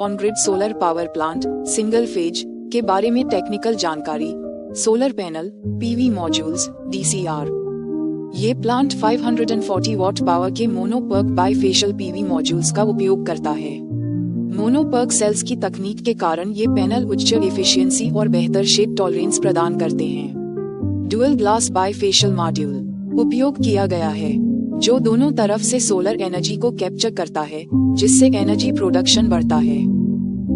On grid solar power plant single phase के बारे में टेक्निकल जानकारी। Solar panel, PV modules, DCR। ये प्लांट 540 वॉट पावर के मोनोपर्क बाइफेशियल पीवी मॉड्यूल्स का उपयोग करता है। मोनोपर्क सेल्स की तकनीक के कारण ये पैनल उच्च एफिशिएंसी और बेहतर शेक टॉलरेंस प्रदान करते हैं। डुअल ग्लास बाइफेशियल मॉड्यूल उपयोग किया गया है, जो दोनों तरफ से सोलर एनर्जी को कैप्चर करता है, जिससे एनर्जी प्रोडक्शन बढ़ता है।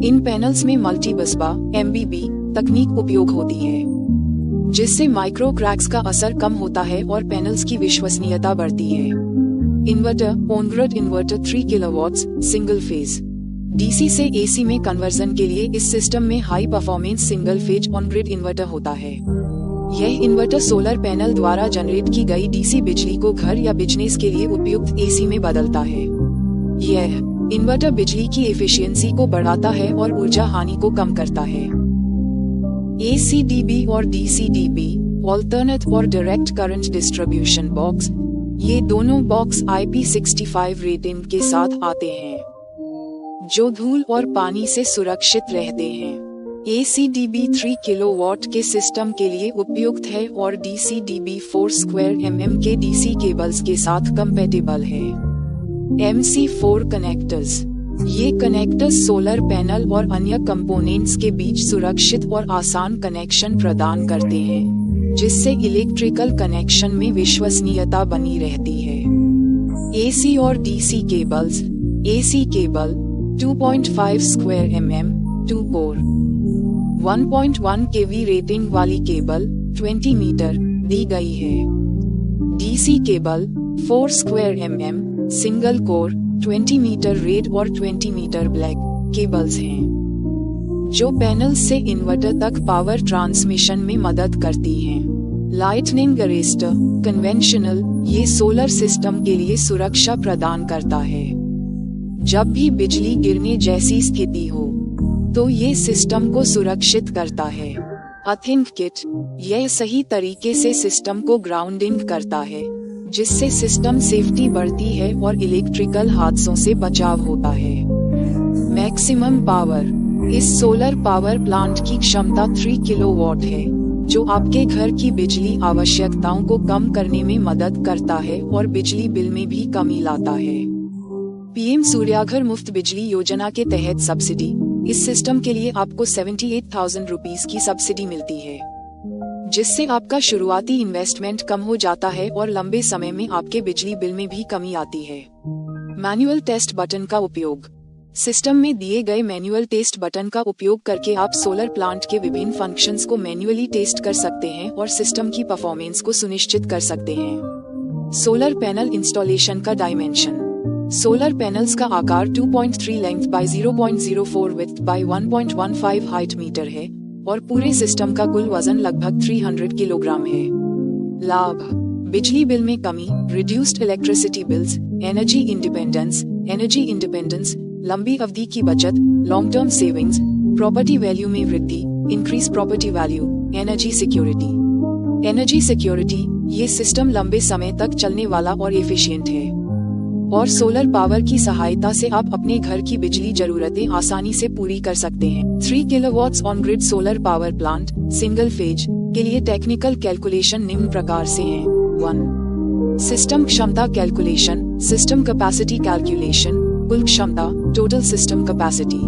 इन पैनल्स में मल्टी बसबा MBB तकनीक उपयोग होती है, जिससे माइक्रो क्रैक्स का असर कम होता है और पैनल्स की विश्वसनीयता बढ़ती है। Inverter, on grid inverter 3 kilowatts single phase DC से AC में कन्वर्जन के लिए इस सिस्टम में high performance single phase on grid inverter होता है। यह इन्वर्टर सोलर पैनल द्वारा जनरेट की गई DC बिजली को घर या बिजनेस के लिए उपयुक्त AC में बदलता है। यह इन्वर्टर बिजली की एफिशिएंसी को बढ़ाता है और ऊर्जा हानि को कम करता है। ACDB और DCDB, ऑल्टरनेट और डायरेक्ट करंट डिस्ट्रीब्यूशन बॉक्स, ये दोनों बॉक्स IP65 रेटिंग के साथ आते हैं, जो धूल और पानी से सुरक्षित रहते हैं। ACDB 3 किलोवाट के सिस्टम के लिए उपयुक्त है और DCDB 4 mm के DC केबल्स के साथ कंपैटिबल है। MC4 कनेक्टर्स, ये कनेक्टर्स सोलर पैनल और अन्य कंपोनेंट्स के बीच सुरक्षित और आसान कनेक्शन प्रदान करते हैं, जिससे इलेक्ट्रिकल कनेक्शन में विश्वसनीयता बनी रहती है। AC और DC cables, AC cable 2.5 mm 2 core 1.1 kV rating वाली केबल 20 मीटर दी गई है। DC cable 4 mm single core 20 metre red और 20 मीटर ब्लैक केबल्स हैं, जो पैनल से इन्वर्टर तक पावर ट्रांसमिशन में मदद करती हैं। लाइटनिंग अरेस्टर कन्वेंशनल, ये सोलर सिस्टम के लिए सुरक्षा प्रदान करता है। जब भी बिजली गिरने जैसी स्थिति हो, तो ये सिस्टम को सुरक्षित करता है। अर्थिंग किट, यह सही तरीके से सिस्टम को ग्राउंडिंग करता है, जिससे सिस्टम सेफ्टी बढ़ती है और इलेक्ट्रिकल हादसों से बचाव होता है। मैक्सिमम पावर, इस सोलर पावर प्लांट की क्षमता 3 किलोवाट है, जो आपके घर की बिजली आवश्यकताओं को कम करने में मदद करता है और बिजली बिल में भी कमी लाता है। PM सूर्याघर मुफ्त बिजली योजना के तहत सब्सिडी, इस सिस्टम के लिए आपको 78,000 रुपीज की सब्सिडी मिलती है, जिससे आपका शुरुआती इन्वेस्टमेंट कम हो जाता है और लंबे समय में आपके बिजली बिल में भी कमी आती है। मैनुअल टेस्ट बटन का उपयोग, सिस्टम में दिए गए मैनुअल टेस्ट बटन का उपयोग करके आप सोलर प्लांट के विभिन्न फंक्शंस को मैन्युअली टेस्ट कर सकते हैं और सिस्टम की परफॉर्मेंस को सुनिश्चित कर सकते हैं। सोलर पैनल इंस्टॉलेशन का डायमेंशन, सोलर पैनल्स का आकार 2.3 length by 0.04 width by 1.15 height metre है और पूरे सिस्टम का कुल वजन लगभग 300 किलोग्राम है। लाभ, बिजली बिल में कमी, reduced electricity bills, energy independence, लंबी अवधि की बचत, long term savings, property value में वृद्धि, increase property value, energy security, ये सिस्टम लंबे समय तक चलने वाला और एफिशिएंट है और सोलर पावर की सहायता से आप अपने घर की बिजली जरूरतें आसानी से पूरी कर सकते हैं। 3 kilowatts on grid solar power plant single phase के लिए टेक्निकल कैलकुलेशन निम्न प्रकार से हैं। 1. सिस्टम क्षमता कैलकुलेशन, सिस्टम कैपेसिटी कैलकुलेशन, कुल क्षमता, total system capacity.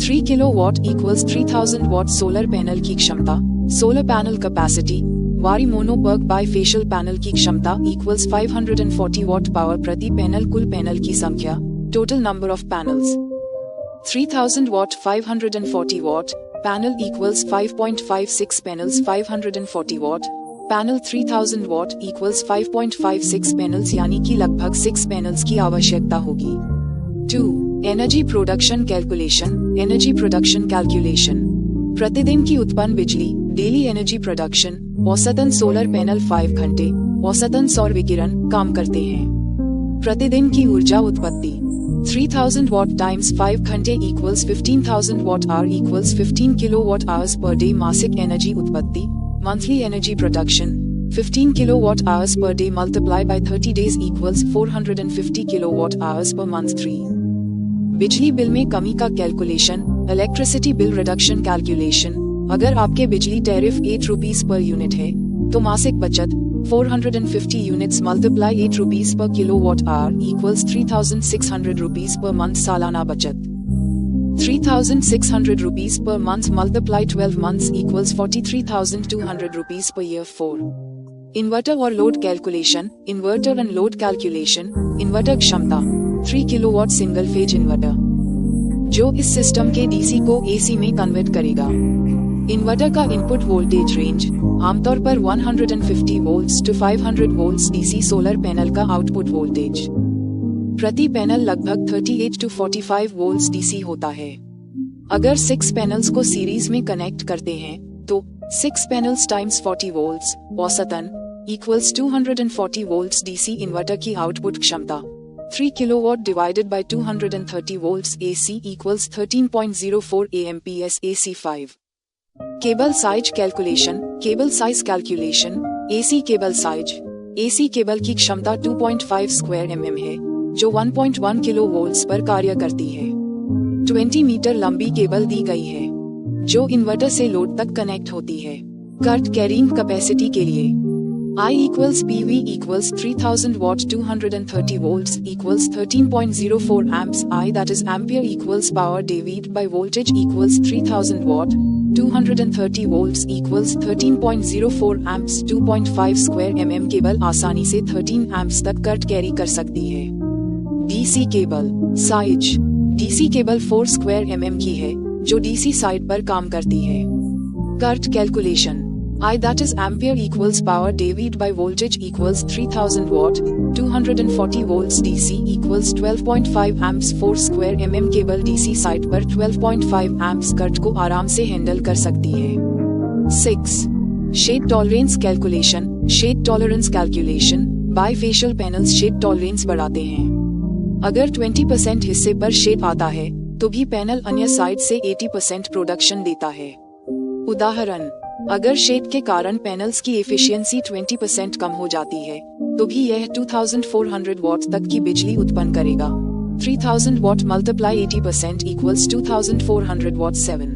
3 kilowatt equals 3000 what solar panel की क्षमता, सोलर पैनल कैपेसिटी, वारी मोनोपर्क बाइफेशियल पैनल की क्षमता इक्वल्स 540 वॉट पावर प्रति पैनल, कुल पैनल की संख्या, total number of panels. 3000 what 540 what panel equals 5.56 panels, 540 what panel 3000 what equals 5.56 panels, यानी कि लगभग 6 पैनल्स की आवश्यकता होगी। 2. एनर्जी प्रोडक्शन कैलकुलेशन, प्रतिदिन की उत्पन्न बिजली, डेली एनर्जी प्रोडक्शन, औसतन सोलर पैनल 5 घंटे औसतन सौर विकिरण काम करते हैं। प्रतिदिन की ऊर्जा उत्पत्ति, 3000 वॉट टाइम्स 5 घंटे equals 15,000 watt hour equals 15 kilowatt hours पर डे। मासिक एनर्जी उत्पत्ति, monthly energy production, 15 kilowatt hours per day multiplied by 30 days equals 450 kilowatt hours per month. 3. बिजली बिल में कमी का calculation, electricity bill reduction calculation. अगर आपके बिजली टैरिफ 8 रुपीस पर यूनिट है तो मासिक बचत 450 यूनिट्स मल्टीप्लाई 8 रुपीस पर kilowatt hour equals 3600 rupees per month. सालाना बचत 3600 rupees per month multiply 12 months equals 43,200 rupees per year. 4. Inverter और load calculation. Inverter and load calculation. Inverter क्षमता 3 किलोवाट सिंगल फेज इन्वर्टर, जो इस सिस्टम के DC को AC में कन्वर्ट करेगा। इन्वर्टर का इनपुट वोल्टेज रेंज आमतौर पर 150 volts to 500 volts. DC solar panel का आउटपुट वोल्टेज प्रति पैनल लगभग 38 to 45 वोल्ट्स डीसी होता है। अगर 6 पैनल्स को सीरीज में कनेक्ट करते हैं तो 6 पैनल्स टाइम्स 40 वोल्ट्स औसतन इक्वल्स 240 वोल्ट्स। डीसी इन्वर्टर की आउटपुट क्षमता 3 kilowatt divided by 230 volts AC equals 13.04 amps AC 5. Cable size calculation. Cable size calculation. AC cable size. AC cable की क्षमता 2.5 स्क्वायर mm है, जो 1.1 किलो वोल्ट्स पर कार्य करती है। 20 मीटर लंबी केबल दी गई है, जो इन्वर्टर से लोड तक कनेक्ट होती है। कर्ट कैरिंग कैपेसिटी के लिए I equals PV equals 3000 watt 230 volts equals 13.04 amps. I that is ampere equals power divided by voltage equals 3000 watt 230 volts equals 13.04 amps. 2.5 square mm cable आसानी से 13 amps तक current carry कर सकती है। DC cable size. DC cable 4 square mm की है, जो DC side पर काम करती है। Current calculation I that is ampere equals power divided by voltage equals 3000 watt 240 volts DC equals 12.5 amps 4 square mm cable DC side पर 12.5 amps current को आराम से हैंडल कर सकती है। 6. Shade tolerance calculation. Shade tolerance calculation. Bifacial panels shade tolerance बढ़ाते हैं। अगर 20% हिस्से पर शेड आता है तो भी पैनल अन्य साइड से 80% प्रोडक्शन देता है। उदाहरण, अगर शेड के कारण पैनल्स की एफिशिएंसी 20% कम हो जाती है तो भी यह 2400 वॉट तक की बिजली उत्पन्न करेगा। 3000 what multiply 80% equals 2400 what. 7.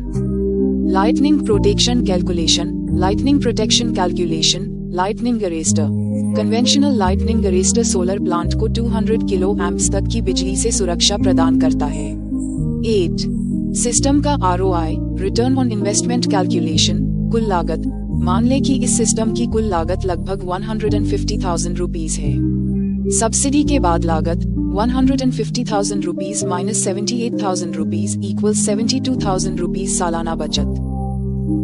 Lightning protection calculation. Lightning protection calculation. Lightning arrester. Conventional lightning arrester solar plant को 200 किलो एम्प्स तक की बिजली से सुरक्षा प्रदान करता है। 8. सिस्टम का ROI return on investment calculation. कुल लागत। मान लें कि इस सिस्टम की कुल लागत लगभग 150,000 रुपीस है। सब्सिडी के बाद लागत 150,000 rupees minus 78,000 rupees equals 72,000 rupees. सालाना बचत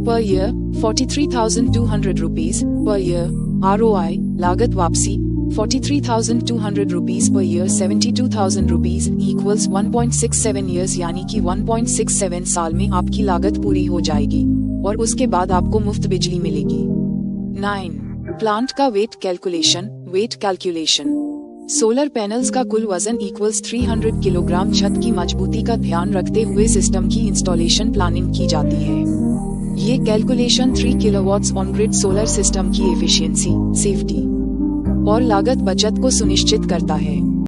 per year 43,200 rupees per year. ROI लागत वापसी 43,200 rupees per year 72,000 rupees equals 1.67 years, यानी कि 1.67 साल में आपकी लागत पूरी हो जाएगी और उसके बाद आपको मुफ्त बिजली मिलेगी। 9. प्लांट का weight calculation. Weight calculation. Solar panels का कुल वजन इक्वल्स 300 किलोग्राम। छत की मजबूती का ध्यान रखते हुए सिस्टम की इंस्टॉलेशन प्लानिंग की जाती है। ये calculation 3 kilowatts on grid solar system की एफिशिएंसी, सेफ्टी और लागत बचत को सुनिश्चित करता है।